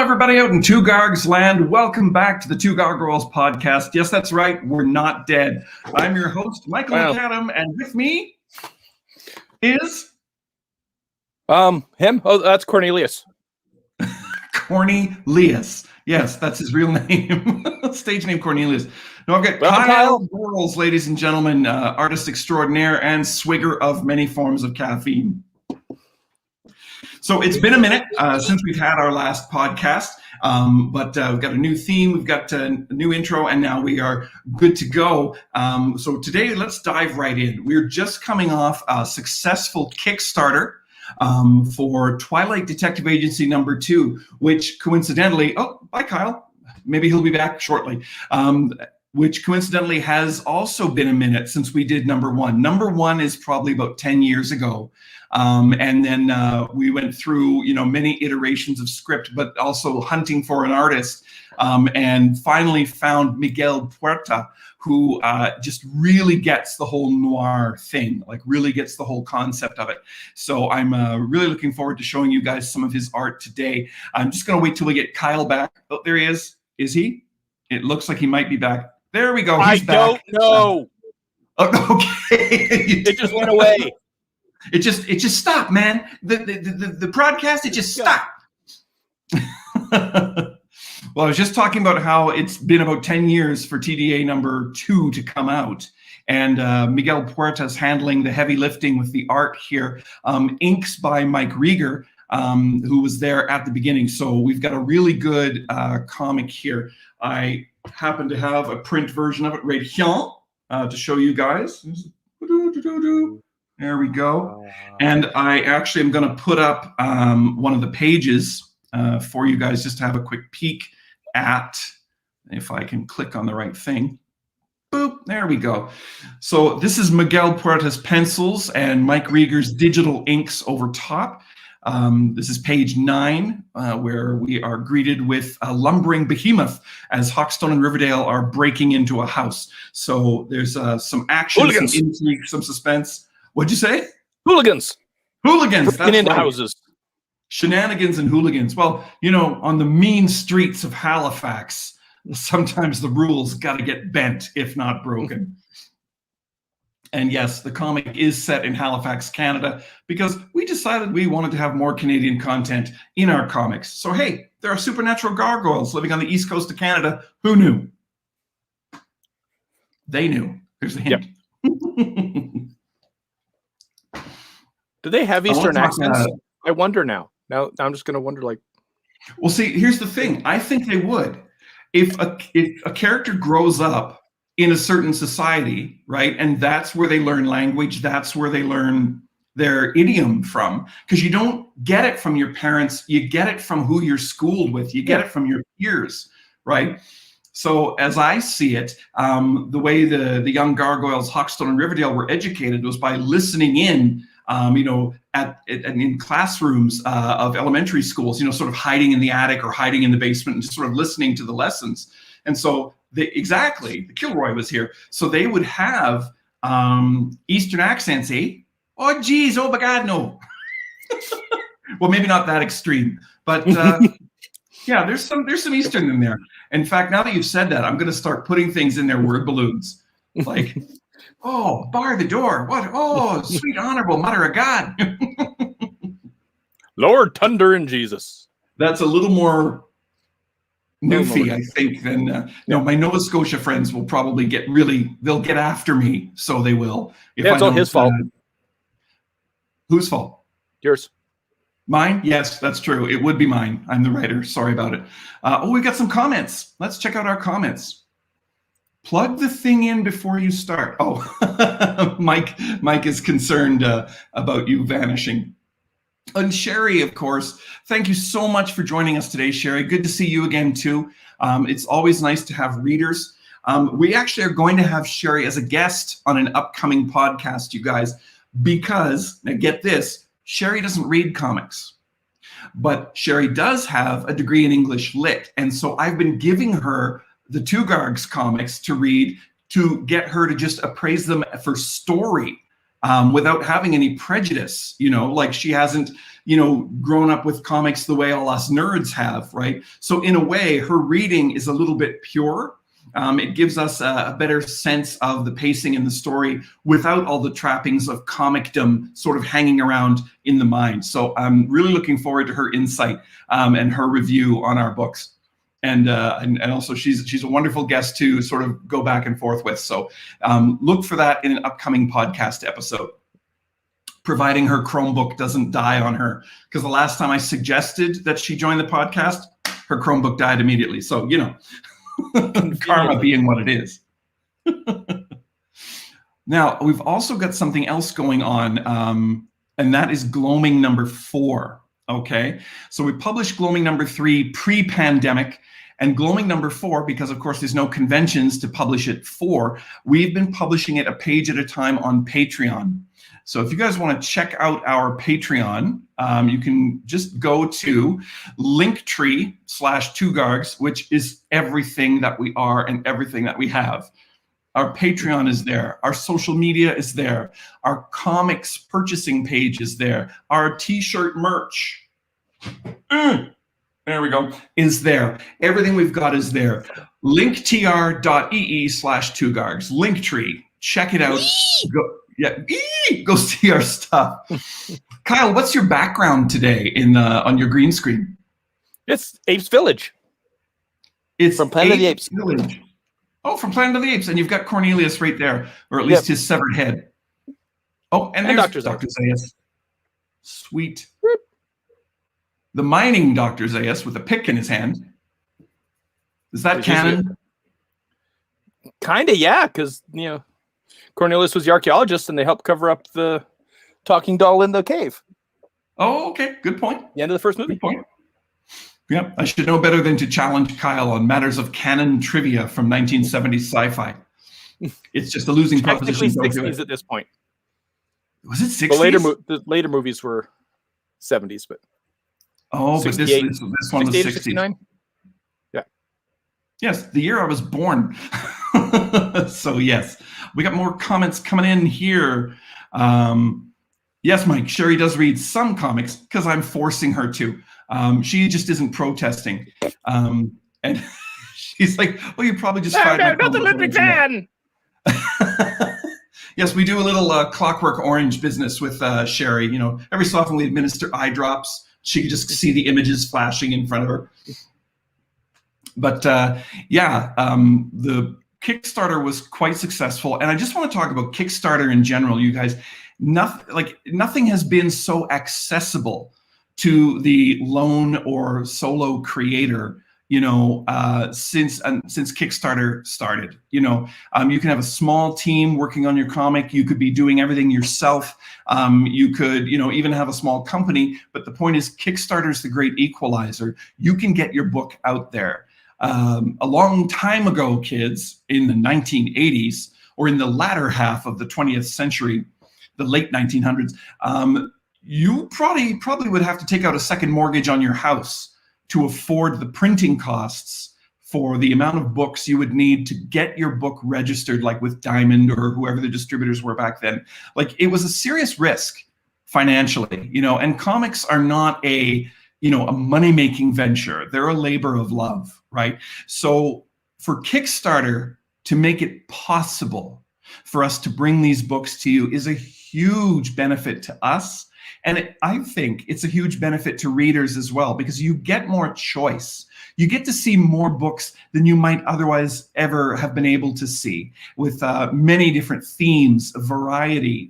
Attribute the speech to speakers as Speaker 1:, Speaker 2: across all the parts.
Speaker 1: everybody out in Two Gargs land. Welcome back to the Two Gargoyles Podcast. Yes, that's right. We're not dead. I'm your host, Michael McAdam, and with me is...
Speaker 2: him? Oh, that's Cornelius.
Speaker 1: Cornelius. Yes, that's his real name. Stage name Cornelius. No, I've got Kyle Burles, ladies and gentlemen, artist extraordinaire and swigger of many forms of caffeine. So it's been a minute since we've had our last podcast, but we've got a new theme, we've got a new intro, and now we are good to go. So today, let's dive right in. We're just coming off a successful Kickstarter for Twilight Detective Agency #2, which coincidentally, oh, bye Kyle, maybe he'll be back shortly, which coincidentally has also been a minute since we did #1. #1 is probably about 10 years ago. And then we went through, many iterations of script, but also hunting for an artist, and finally found Miguel Puerta, who just really gets the whole noir thing, like really gets the whole concept of it. So I'm really looking forward to showing you guys some of his art today. I'm just going to wait till we get Kyle back. Oh, there he is. Is he? It looks like he might be back. There we go. He's back.
Speaker 2: I don't know.
Speaker 1: Okay.
Speaker 2: It just went away.
Speaker 1: It just stopped, man. The broadcast, it just stopped. Well, I was just talking about how it's been about 10 years for TDA #2 to come out. And Miguel Puerta's handling the heavy lifting with the art here. Inks by Mike Rieger, who was there at the beginning. So we've got a really good comic here. I happen to have a print version of it right here to show you guys. There we go. And I actually am going to put up one of the pages for you guys just to have a quick peek at, if I can click on the right thing. Boop, there we go. So this is Miguel Puerta's pencils and Mike Rieger's digital inks over top. This is page 9, where we are greeted with a lumbering behemoth as Hawkstone and Riverdale are breaking into a house. So there's some action, some intrigue, some suspense. What'd you say?
Speaker 2: Hooligans.
Speaker 1: Hooligans.
Speaker 2: Breaking into houses.
Speaker 1: Shenanigans and hooligans. Well, on the mean streets of Halifax, sometimes the rules got to get bent, if not broken. And yes, the comic is set in Halifax, Canada, because we decided we wanted to have more Canadian content in our comics. So, hey, there are supernatural gargoyles living on the east coast of Canada. Who knew? They knew. Here's the hint. Yep.
Speaker 2: Do they have Eastern accents? I wonder now. Now I'm just going to wonder, like...
Speaker 1: Well, see, here's the thing. I think they would. If a character grows up in a certain society, right, and that's where they learn language, that's where they learn their idiom from, because you don't get it from your parents, you get it from who you're schooled with, you get it from your peers, right? So as I see it, the way the young gargoyles, Hawkstone and Riverdale, were educated was by listening in, in classrooms of elementary schools, sort of hiding in the attic or hiding in the basement and just sort of listening to the lessons. And so the Kilroy was here. So they would have Eastern accents, eh? Oh, geez, oh my God, no. Well, maybe not that extreme, but yeah, there's some Eastern in there. In fact, now that you've said that, I'm going to start putting things in there, word balloons, like, oh, bar the door. What? Oh, sweet honorable mother of God.
Speaker 2: Lord Thunder and Jesus.
Speaker 1: That's a little more newfie, I think, than my Nova Scotia friends will probably they'll get after me. So they will.
Speaker 2: It's all his fault.
Speaker 1: Whose fault?
Speaker 2: Yours.
Speaker 1: Mine? Yes, that's true. It would be mine. I'm the writer. Sorry about it. We got some comments. Let's check out our comments. Plug the thing in before you start. Oh, Mike is concerned about you vanishing. And Sherry, of course, thank you so much for joining us today, Sherry. Good to see you again, too. It's always nice to have readers. We actually are going to have Sherry as a guest on an upcoming podcast, you guys, because, now get this, Sherry doesn't read comics, but Sherry does have a degree in English Lit. And so I've been giving her the Two Gargs comics to read to get her to just appraise them for story without having any prejudice, like she hasn't grown up with comics the way all us nerds have, right? So in a way, her reading is a little bit pure. It gives us a better sense of the pacing in the story without all the trappings of comicdom sort of hanging around in the mind. So I'm really looking forward to her insight and her review on our books. And also she's a wonderful guest to sort of go back and forth with. So look for that in an upcoming podcast episode, providing her Chromebook doesn't die on her. Because the last time I suggested that she join the podcast, her Chromebook died immediately. So, karma being what it is. Now, we've also got something else going on, and that is Gloaming number 4. Okay, so we published Gloaming number 3 pre-pandemic, and Gloaming number 4, because of course there's no conventions to publish it for, we've been publishing it a page at a time on Patreon. So if you guys want to check out our Patreon, you can just go to linktree/2gargs, which is everything that we are and everything that we have. Our Patreon is there. Our social media is there. Our comics purchasing page is there. Our t-shirt merch, there we go, is there. Everything we've got is there. linktr.ee/2gargs. Linktree. Check it out. Go see our stuff. Kyle, what's your background today on your green screen?
Speaker 2: It's Apes Village.
Speaker 1: It's
Speaker 3: from Planet of the Apes.
Speaker 1: Village. Oh, from Planet of the Apes, and you've got Cornelius right there, or at least his severed head. Oh, and there's Dr. Zaius. Sweet. The mining Dr. Zaius with a pick in his hand. Is that canon?
Speaker 2: Kind of, yeah, because Cornelius was the archaeologist, and they helped cover up the talking doll in the cave.
Speaker 1: Oh, okay. Good point.
Speaker 2: The end of the first movie.
Speaker 1: Good point. Yeah, I should know better than to challenge Kyle on matters of canon trivia from 1970s sci-fi. It's just a losing proposition.
Speaker 2: Technically 60s at this point.
Speaker 1: Was it 60s?
Speaker 2: The later movies were 70s, but
Speaker 1: but this one was 60s.
Speaker 2: 69? Yeah.
Speaker 1: Yes, the year I was born. So yes, we got more comments coming in here. Yes, Mike, Sherry does read some comics because I'm forcing her to. She just isn't protesting. And she's like, well, you probably just fired my
Speaker 2: not the Ludwig fan.
Speaker 1: Yes, we do a little Clockwork Orange business with Sherry. Every so often we administer eye drops. She can just see the images flashing in front of her. But the Kickstarter was quite successful. And I just want to talk about Kickstarter in general, you guys. Nothing has been so accessible to the lone or solo creator, since Kickstarter started. You can have a small team working on your comic. You could be doing everything yourself. You could, even have a small company. But the point is, Kickstarter is the great equalizer. You can get your book out there. A long time ago, kids, in the 1980s, or in the latter half of the 20th century, the late 1900s, you probably would have to take out a second mortgage on your house to afford the printing costs for the amount of books you would need to get your book registered, like with Diamond or whoever the distributors were back then. Like, it was a serious risk financially, and comics are not a money-making venture. They're a labor of love, right? So for Kickstarter to make it possible for us to bring these books to you is a huge benefit to us. And I think it's a huge benefit to readers as well, because you get more choice. You get to see more books than you might otherwise ever have been able to see, with many different themes, variety,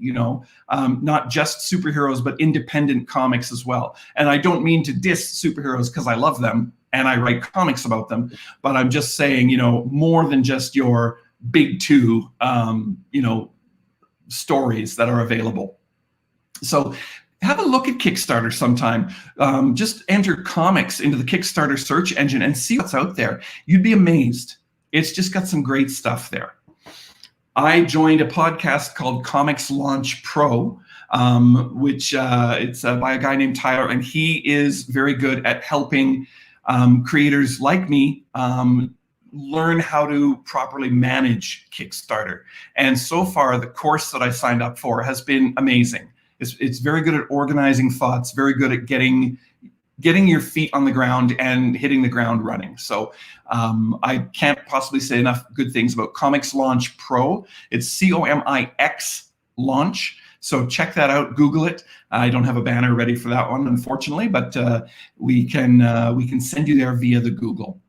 Speaker 1: not just superheroes, but independent comics as well. And I don't mean to diss superheroes, because I love them and I write comics about them, but I'm just saying, more than just your big two, stories that are available. So have a look at Kickstarter sometime. Just enter comics into the Kickstarter search engine and see what's out there. You'd be amazed. It's just got some great stuff there. I joined a podcast called Comics Launch Pro, which it's by a guy named Tyler, and he is very good at helping creators like me learn how to properly manage Kickstarter. And so far, the course that I signed up for has been amazing. It's very good at organizing thoughts, very good at getting your feet on the ground and hitting the ground running. So I can't possibly say enough good things about Comics Launch Pro. It's COMIX Launch. So check that out. Google it. I don't have a banner ready for that one, unfortunately, but we can send you there via the Google.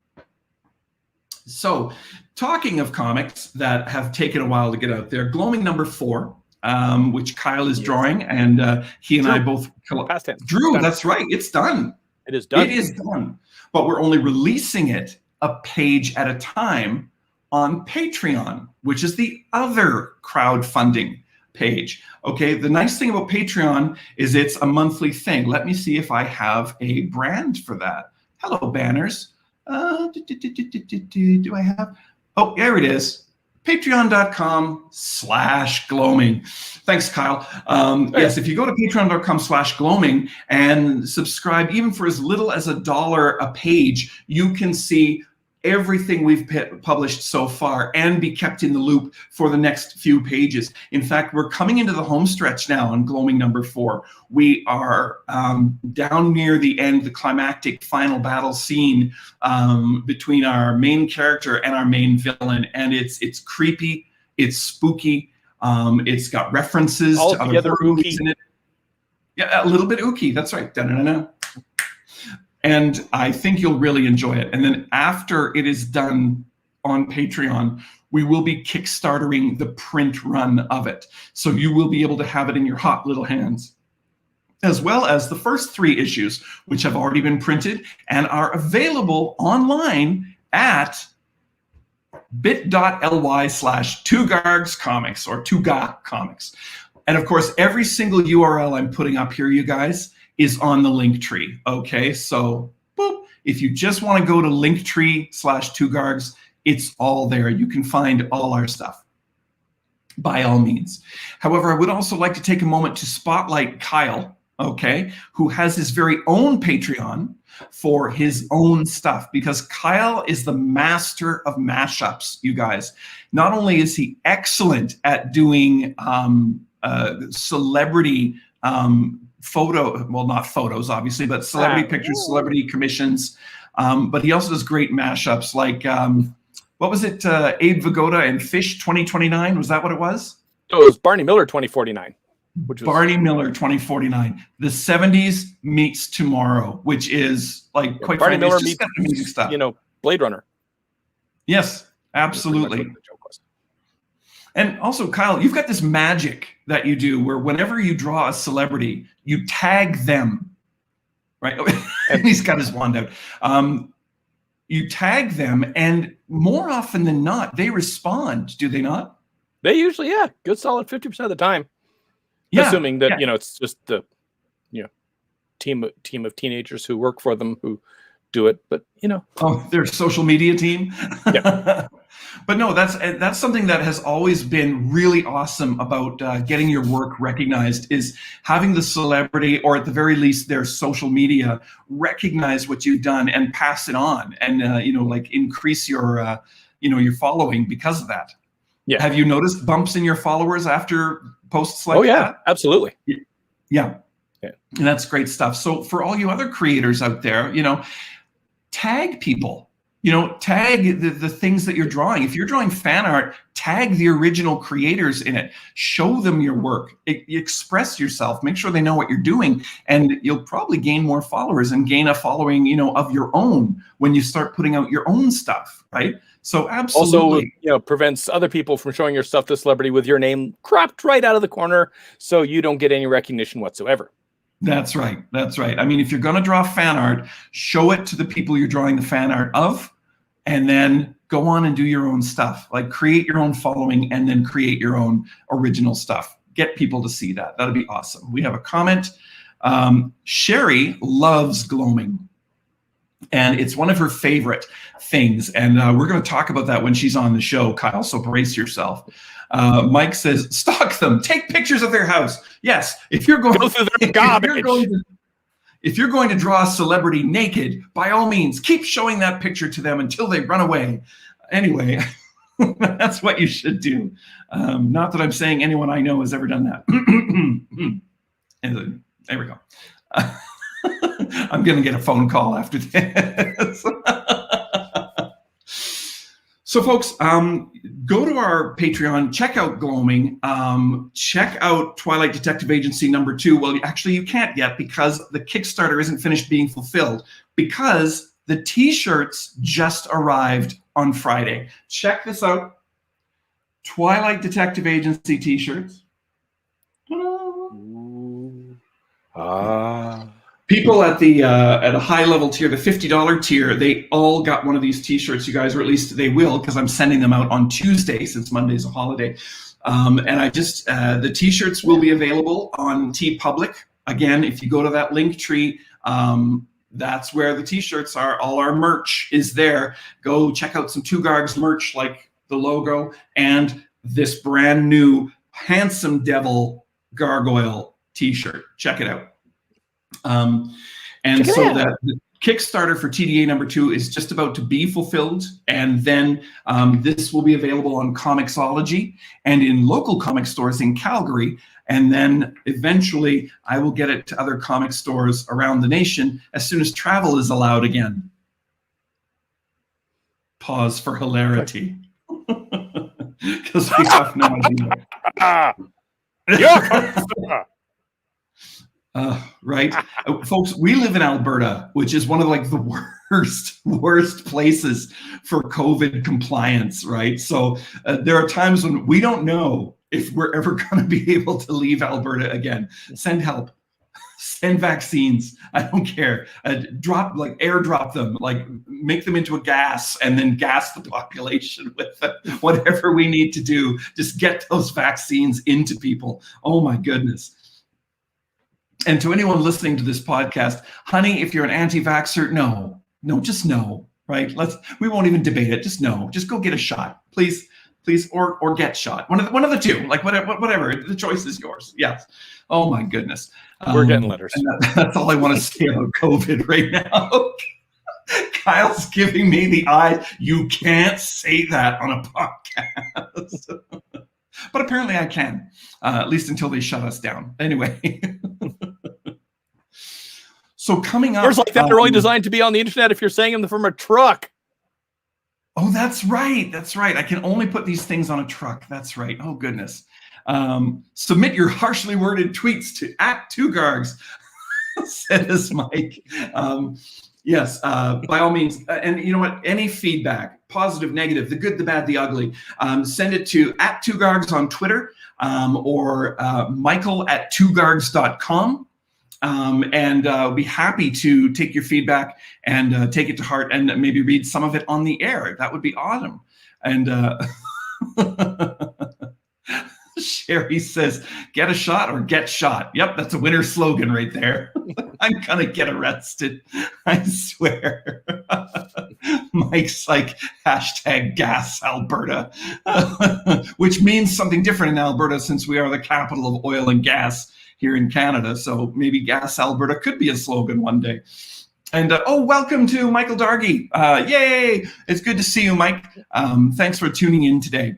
Speaker 1: So talking of comics that have taken a while to get out there, Gloaming #4, which Kyle is drawing, and he and I both...
Speaker 2: Past tense.
Speaker 1: Drew, that's right. It's done.
Speaker 2: It is done.
Speaker 1: It is done. But we're only releasing it a page at a time on Patreon, which is the other crowdfunding page. Okay, the nice thing about Patreon is it's a monthly thing. Let me see if I have a brand for that. Hello, banners. Do I have? Oh, there it is. Patreon.com/gloaming. Thanks, Kyle. Yes, if you go to patreon.com/gloaming and subscribe, even for as little as $1 a page, you can see everything we've published so far and be kept in the loop for the next few pages. In fact, we're coming into the home stretch now on Gloaming #4. We are down near the end, the climactic final battle scene between our main character and our main villain, and it's creepy, it's spooky, it's got references to other horror movies in it. Yeah, a little bit ooky, that's right. Da-da-da-da. And I think you'll really enjoy it. And then after it is done on Patreon, we will be Kickstartering the print run of it. So you will be able to have it in your hot little hands, as well as the first 3 issues, which have already been printed and are available online at bit.ly/2gargscomics or 2ga comics. And of course, every single URL I'm putting up here, you guys, is on the link tree. Okay, so boop, if you just want to go to linktree/2gargs, it's all there. You can find all our stuff, by all means. However, I would also like to take a moment to spotlight Kyle, okay, who has his very own Patreon for his own stuff, because Kyle is the master of mashups, you guys. Not only is he excellent at doing celebrity not photos, obviously, but celebrity pictures, celebrity commissions. But he also does great mashups like, what was it? Abe Vigoda and Fish 2029. Was that what it was?
Speaker 2: Oh, it was Barney Miller 2049. Which was
Speaker 1: Barney Miller 2049. The 70s meets tomorrow, which is like quite
Speaker 2: Barney
Speaker 1: frankly,
Speaker 2: Miller
Speaker 1: it's just
Speaker 2: meets,
Speaker 1: amazing stuff.
Speaker 2: Blade Runner.
Speaker 1: Yes, absolutely. And also, Kyle, you've got this magic that you do where whenever you draw a celebrity, you tag them, right? And he's got his wand out. You tag them, and more often than not, they respond, do they not?
Speaker 2: They usually, good solid 50% of the time. Yeah, assuming that, it's just the, team of teenagers who work for them who do it, but
Speaker 1: their social media team.
Speaker 2: Yeah.
Speaker 1: But no, that's something that has always been really awesome about getting your work recognized, is having the celebrity, or at the very least their social media, recognize what you've done and pass it on, and increase your your following because of that.
Speaker 2: Yeah.
Speaker 1: Have you noticed bumps in your followers after posts like that?
Speaker 2: Oh, absolutely.
Speaker 1: Yeah. And that's great stuff. So for all you other creators out there, tag people. Tag the things that you're drawing. If you're drawing fan art, tag the original creators in it. Show them your work. Express yourself. Make sure they know what you're doing, and you'll probably gain more followers and gain a following, of your own when you start putting out your own stuff, right? So absolutely.
Speaker 2: Also, prevents other people from showing your stuff to celebrity with your name cropped right out of the corner, so you don't get any recognition whatsoever.
Speaker 1: That's right. That's right. I mean, if you're going to draw fan art, show it to the people you're drawing the fan art of, and then go on and do your own stuff. Like, create your own following and then create your own original stuff. Get people to see that. That'd be awesome. We have a comment. Sherry loves gloaming, and it's one of her favorite things. And we're going to talk about that when she's on the show, Kyle, so brace yourself. Mike says, stalk them, take pictures of their house. Yes, if you're going,
Speaker 2: go through their garbage.
Speaker 1: If you're going to draw a celebrity naked, by all means, keep showing that picture to them until they run away. Anyway, that's what you should do. Not that I'm saying anyone I know has ever done that. And there we go. I'm going to get a phone call after this. So, folks, go to our Patreon, check out Gloaming, check out Twilight Detective Agency #2. Well, actually, you can't yet because the Kickstarter isn't finished being fulfilled, because the T-shirts just arrived on Friday. Check this out. Twilight Detective Agency T-shirts. People at the at a high level tier, the $50 tier, they all got one of these T-shirts, you guys, or at least they will, because I'm sending them out on Tuesday since Monday's a holiday. And I just the T-shirts will be available on TeePublic. Again, if you go to that link tree, that's where the T-shirts are. All our merch is there. Go check out some Two Gargs merch, like the logo, and this brand new Handsome Devil Gargoyle T-shirt. Check it out. And so that the Kickstarter for TDA #2 is just about to be fulfilled, and then this will be available on Comixology and in local comic stores in Calgary, and then eventually I will get it to other comic stores around the nation as soon as travel is allowed again. Pause for hilarity. Because we have no idea. Right, folks, we live in Alberta, which is one of like the worst places for COVID compliance, right? So there are times when we don't know if we're ever going to be able to leave Alberta again. Send help, send vaccines. I don't care. Airdrop them, like make them into a gas and then gas the population with whatever we need to do. Just get those vaccines into people. Oh my goodness. And to anyone listening to this podcast, honey, if you're an anti-vaxxer, no, just no, right? We won't even debate it. Just no, just go get a shot, please, or get shot. One of the two, like whatever. The choice is yours. Yes. Oh my goodness.
Speaker 2: We're getting letters.
Speaker 1: That's all I want to say about COVID right now. Kyle's giving me the eye. You can't say that on a podcast. But apparently I can, at least until they shut us down. Anyway. So coming up,
Speaker 2: words like that are only designed to be on the internet if you're saying them from a truck.
Speaker 1: Oh, that's right. That's right. I can only put these things on a truck. That's right. Oh, goodness. Submit your harshly worded tweets to @2gargs, says Mike. Yes, by all means. And you know what? Any feedback, positive, negative, the good, the bad, the ugly, send it to @2gargs on Twitter or michael@2gargs.com. And I'll be happy to take your feedback and take it to heart and maybe read some of it on the air. That would be awesome. And Sherry says, get a shot or get shot. Yep, that's a winner slogan right there. I'm going to get arrested. I swear. Mike's like, #gas Alberta, which means something different in Alberta since we are the capital of oil and gas here in Canada. So maybe Gas Alberta could be a slogan one day. And welcome to Michael Dargy. Yay! It's good to see you, Mike. Thanks for tuning in today.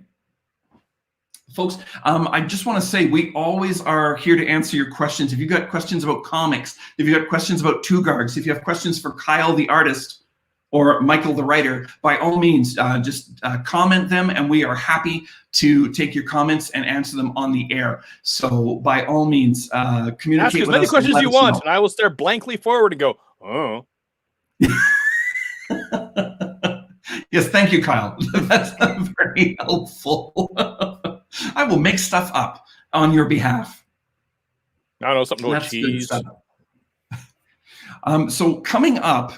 Speaker 1: Folks, I just want to say we always are here to answer your questions. If you've got questions about comics, if you've got questions about Two Gargs, if you have questions for Kyle the artist or Michael the writer, by all means, just comment them, and we are happy to take your comments and answer them on the air. So by all means, communicate
Speaker 2: ask as many questions as you want, and I will stare blankly forward and go, oh.
Speaker 1: Yes, thank you, Kyle. That's very helpful. I will make stuff up on your behalf.
Speaker 2: I don't know, something about cheese.
Speaker 1: So coming up,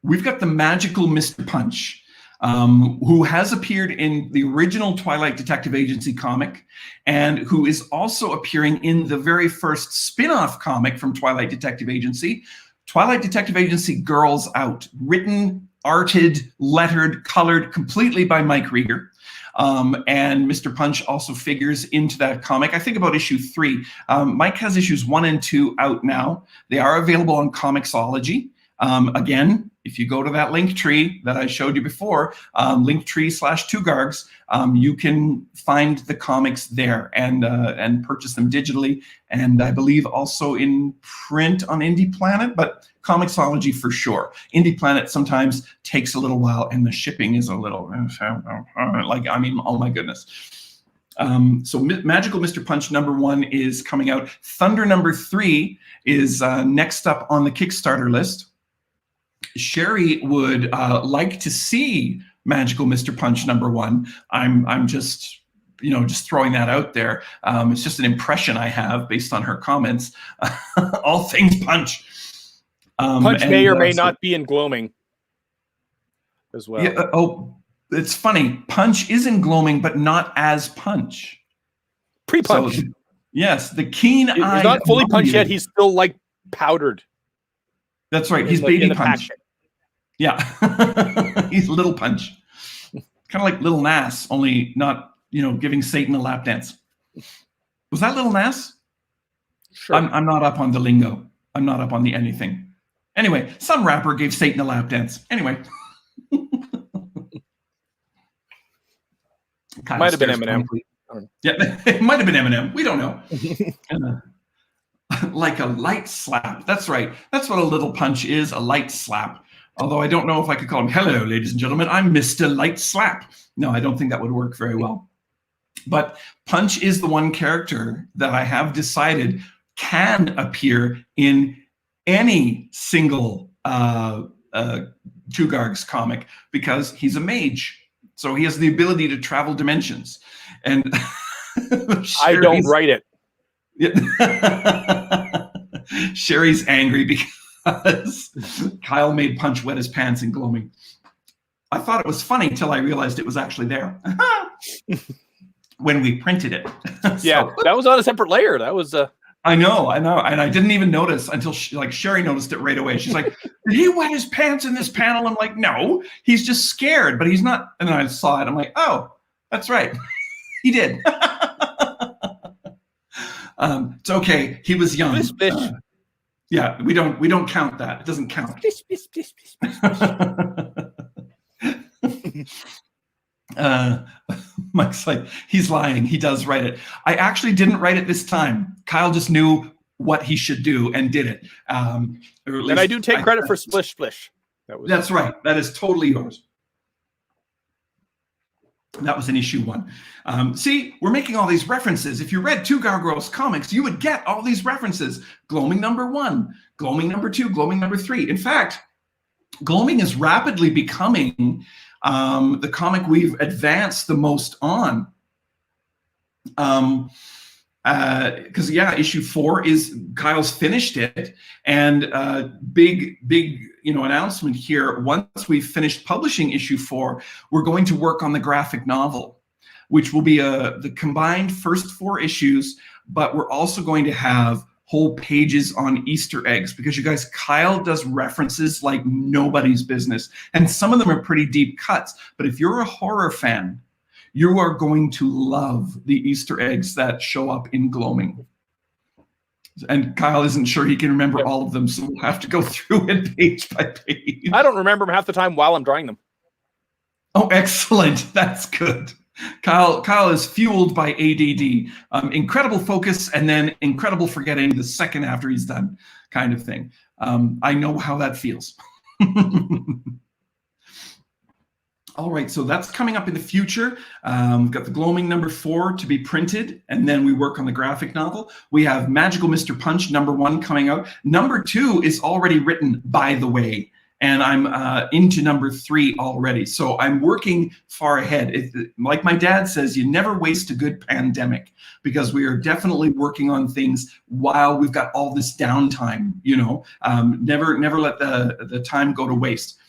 Speaker 1: we've got the magical Mr. Punch, who has appeared in the original Twilight Detective Agency comic and who is also appearing in the very first spin-off comic from Twilight Detective Agency, Twilight Detective Agency Girls Out, written, arted, lettered, colored completely by Mike Rieger. And Mr. Punch also figures into that comic, I think about issue 3. Mike has issues 1 and 2 out now. They are available on Comixology. Again, if you go to that link tree that I showed you before, linktree/2gargs, you can find the comics there and purchase them digitally. And I believe also in print on Indie Planet, but Comixology for sure. Indie Planet sometimes takes a little while, and the shipping is a little oh my goodness. So Magical Mr. Punch #1 is coming out. Thunder #3 is next up on the Kickstarter list. Sherry would like to see Magical Mr. Punch #1. I'm just throwing that out there. It's just an impression I have based on her comments. All things Punch.
Speaker 2: Punch may or may not be in gloaming as well.
Speaker 1: Yeah, it's funny. Punch is in gloaming, but not as Punch.
Speaker 2: Pre-Punch.
Speaker 1: So, yes, the keen-eyed.
Speaker 2: He's not fully Punch yet. He's still like powdered.
Speaker 1: That's right. He's baby Punch. Yeah. He's little Punch. Kind of like Little Nas, only not, giving Satan a lap dance. Was that Little Nas?
Speaker 2: Sure.
Speaker 1: I'm not up on the lingo. I'm not up on the anything. Anyway, some rapper gave Satan a lap dance. Anyway.
Speaker 2: Might have been Eminem.
Speaker 1: Yeah, it might have been Eminem. We don't know. Like a light slap. That's right. That's what a little Punch is, a light slap. Although I don't know if I could call him, hello, ladies and gentlemen, I'm Mr. Light Slap. No, I don't think that would work very well. But Punch is the one character that I have decided can appear in any single Two Gargs comic because he's a mage. So he has the ability to travel dimensions. And
Speaker 2: I don't write it.
Speaker 1: Sherry's angry because Kyle made Punch wet his pants in gloaming. I thought it was funny till I realized it was actually there when we printed it.
Speaker 2: Yeah, that was on a separate layer. That was
Speaker 1: I know, and I didn't even notice until Sherry noticed it right away. She's like, "Did he wet his pants in this panel?" I'm like, "No, he's just scared, but he's not." And then I saw it. I'm like, "Oh, that's right, he did." It's okay. He was young. Yeah, we don't count that. It doesn't count. Mike's like, he's lying. He does write it. I actually didn't write it this time. Kyle just knew what he should do and did it.
Speaker 2: And I do take credit for Splish Splish.
Speaker 1: That's right. That is totally yours. That was in issue 1. See, we're making all these references. If you read Two Gargoyles comics, you would get all these references. Gloaming #1, Gloaming #2, Gloaming #3. In fact, Gloaming is rapidly becoming the comic we've advanced the most on. Because issue 4 is Kyle's finished it, and big announcement here. Once we've finished publishing issue 4, we're going to work on the graphic novel, which will be the combined first 4 issues. But we're also going to have whole pages on Easter eggs because you guys, Kyle does references like nobody's business, and some of them are pretty deep cuts. But if you're a horror fan, you are going to love the Easter eggs that show up in Gloaming. And Kyle isn't sure he can remember all of them, so we'll have to go through it page by page.
Speaker 2: I don't remember them half the time while I'm drawing them.
Speaker 1: Oh, excellent. That's good. Kyle is fueled by ADD. Incredible focus and then incredible forgetting the second after he's done, kind of thing. I know how that feels. All right, so that's coming up in the future. We've got the Gloaming #4 to be printed, and then we work on the graphic novel. We have Magical Mr. Punch #1 coming out. #2 is already written, by the way, and I'm into #3 already. So I'm working far ahead. Like my dad says, you never waste a good pandemic, because we are definitely working on things while we've got all this downtime, never let the time go to waste.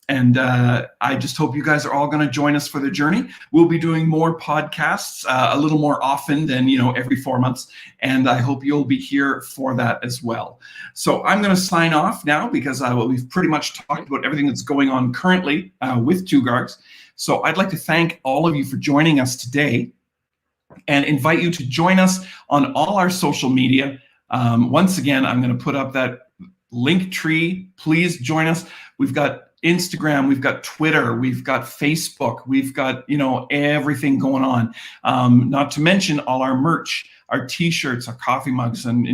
Speaker 1: And I just hope you guys are all going to join us for the journey. We'll be doing more podcasts a little more often than, every 4 months. And I hope you'll be here for that as well. So I'm going to sign off now because we've pretty much talked about everything that's going on currently with Two Gargs. So I'd like to thank all of you for joining us today and invite you to join us on all our social media. Once again, I'm going to put up that Linktree. Please join us. We've got Instagram, we've got Twitter, we've got Facebook, we've got, everything going on. Not to mention all our merch, our t-shirts, our coffee mugs, and,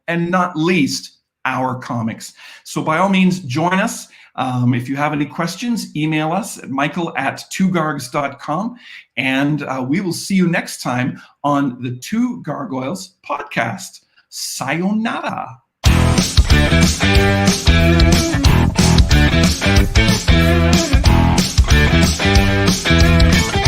Speaker 1: and not least our comics. So by all means, join us. If you have any questions, email us at michael@twogargs.com, and we will see you next time on the Two Gargoyles Podcast. Sayonara. Thank you.